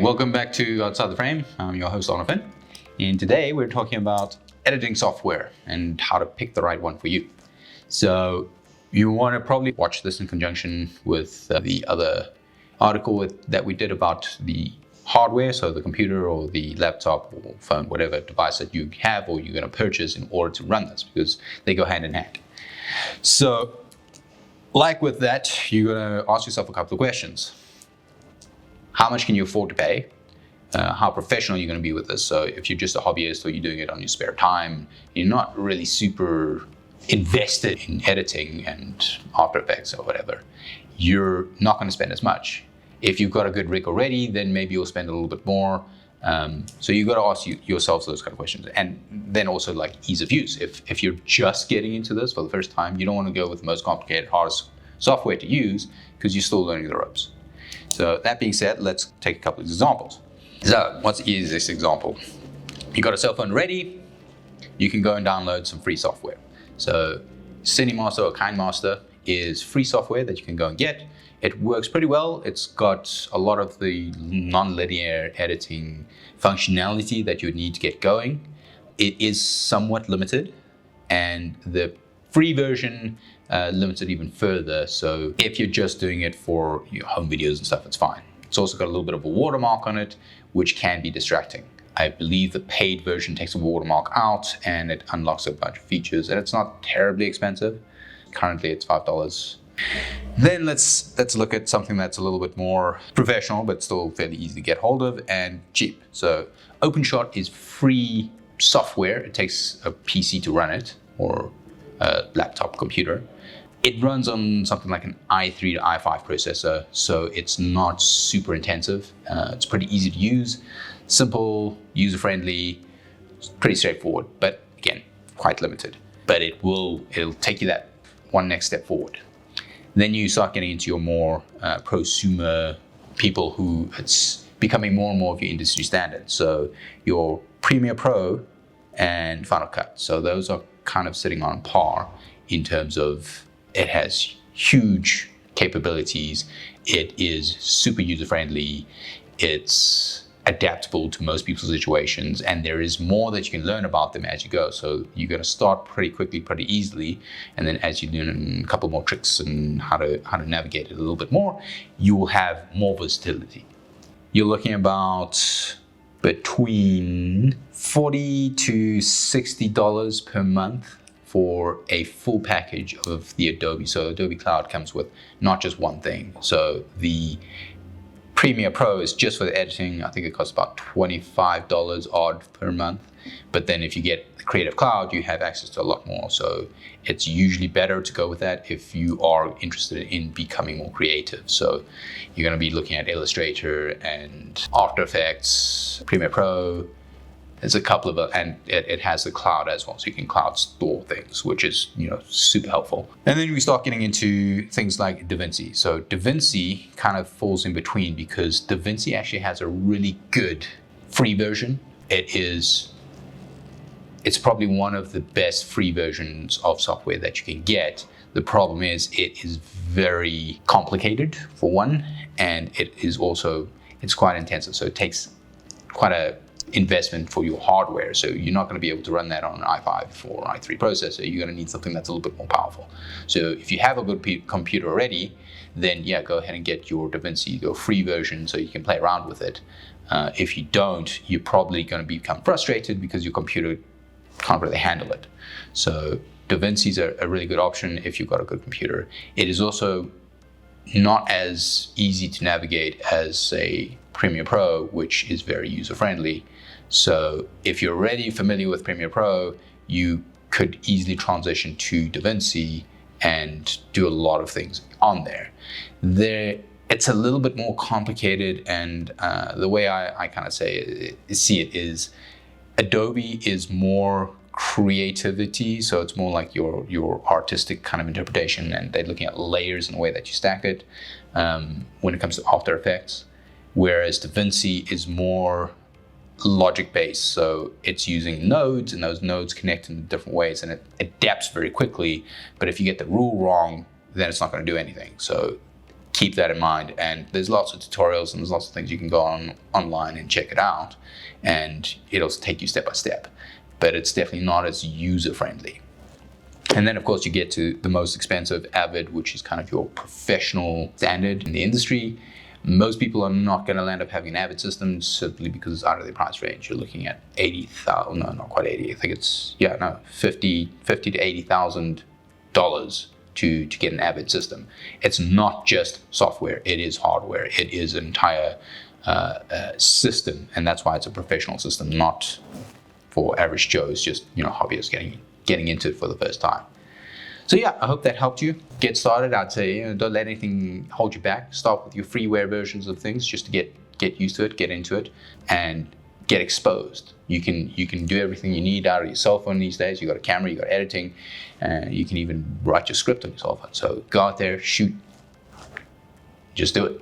Welcome back to Outside the Frame. I'm your host, Arnaud Fin. And today we're talking about editing software and how to pick the right one for you. So you want to probably watch this in conjunction with the other article that we did about the hardware, so the computer or the laptop or phone, whatever device that you have or you're going to purchase in order to run this, because they go hand in hand. So like with that, you're going to ask yourself a couple of questions. How much can you afford to pay? How professional you're going to be with this. So if you're just a hobbyist or you're doing it on your spare time, you're not really super invested in editing and After Effects or whatever, you're not going to spend as much. If you've got a good rig already, then maybe you'll spend a little bit more. So you've got to ask yourselves those kind of questions. And then also like ease of use. If you're just getting into this for the first time, you don't want to go with the most complicated, hardest software to use because you're still learning the ropes. So that being said, let's take a couple of examples. So what's the easiest example? You got a cell phone ready, you can go and download some free software. So CineMaster or KineMaster is free software that you can go and get. It works pretty well. It's got a lot of the non-linear editing functionality that you would need to get going. It is somewhat limited, and the free version limited even further. So if you're just doing it for your home videos and stuff, it's fine. It's also got a little bit of a watermark on it, which can be distracting. I believe the paid version takes a watermark out and it unlocks a bunch of features, and it's not terribly expensive. Currently it's $5. Then let's look at something that's a little bit more professional, but still fairly easy to get hold of and cheap. So OpenShot is free software. It takes a PC to run it, or a laptop computer. It runs on something like an i3 to i5 processor, so it's not super intensive. It's pretty easy to use, simple, user-friendly, pretty straightforward, but again, quite limited. But it'll take you that one next step forward. Then you start getting into your more prosumer people who it's becoming more and more of your industry standard. So your Premiere Pro and Final Cut. So those are kind of sitting on par in terms of it has huge capabilities. It is super user-friendly. It's adaptable to most people's situations, and there is more that you can learn about them as you go. So you're going to start pretty quickly, pretty easily, and then as you learn a couple more tricks and how to navigate it a little bit more, you will have more versatility. You're looking about between $40 to $60 per month for a full package of the Adobe. So Adobe Cloud comes with not just one thing. So the Premiere Pro is just for the editing. I think it costs about $25 odd per month. But then if you get the Creative Cloud, you have access to a lot more. So it's usually better to go with that if you are interested in becoming more creative. So you're going to be looking at Illustrator and After Effects, Premiere Pro. There's a couple of, and it has the cloud as well, so you can cloud store things, which is super helpful. And then we start getting into things like DaVinci. So DaVinci kind of falls in between because DaVinci actually has a really good free version. It's probably one of the best free versions of software that you can get. The problem is it is very complicated for one, and it's quite intensive. So it takes quite a investment for your hardware. So you're not going to be able to run that on an i5 or i3 processor. You're going to need something that's a little bit more powerful. So if you have a good computer already, then yeah, go ahead and get your DaVinci, the free version, so you can play around with it. If you don't, you're probably going to become frustrated because your computer can't really handle it. So DaVinci is a really good option if you've got a good computer. It is also not as easy to navigate as, say, Premiere Pro, which is very user-friendly. So if you're already familiar with Premiere Pro, you could easily transition to DaVinci and do a lot of things on there. It's a little bit more complicated, and the way I kind of see it is Adobe is more creativity, so it's more like your artistic kind of interpretation, and they're looking at layers and the way that you stack it when it comes to After Effects, whereas DaVinci is more logic-based, so it's using nodes, and those nodes connect in different ways, and it adapts very quickly. But if you get the rule wrong, then it's not going to do anything. So keep that in mind. And there's lots of tutorials and there's lots of things you can go online and check it out, and it'll take you step by step. But it's definitely not as user friendly. And then of course you get to the most expensive, Avid, which is kind of your professional standard in the industry. Most people are not going to land up having an Avid system simply because it's out of their price range. You're looking at 80,000, no, not quite 80. I think it's, $50 to $80,000 to get an Avid system. It's not just software, it is hardware. It is an entire system, and that's why it's a professional system, not for average Joes, just hobbyists getting into it for the first time. So yeah, I hope that helped you get started. I'd say don't let anything hold you back. Start with your freeware versions of things just to get used to it, get into it, and get exposed. You can do everything you need out of your cell phone these days. You got a camera, you got editing, and you can even write your script on your cell phone. So go out there, shoot, just do it.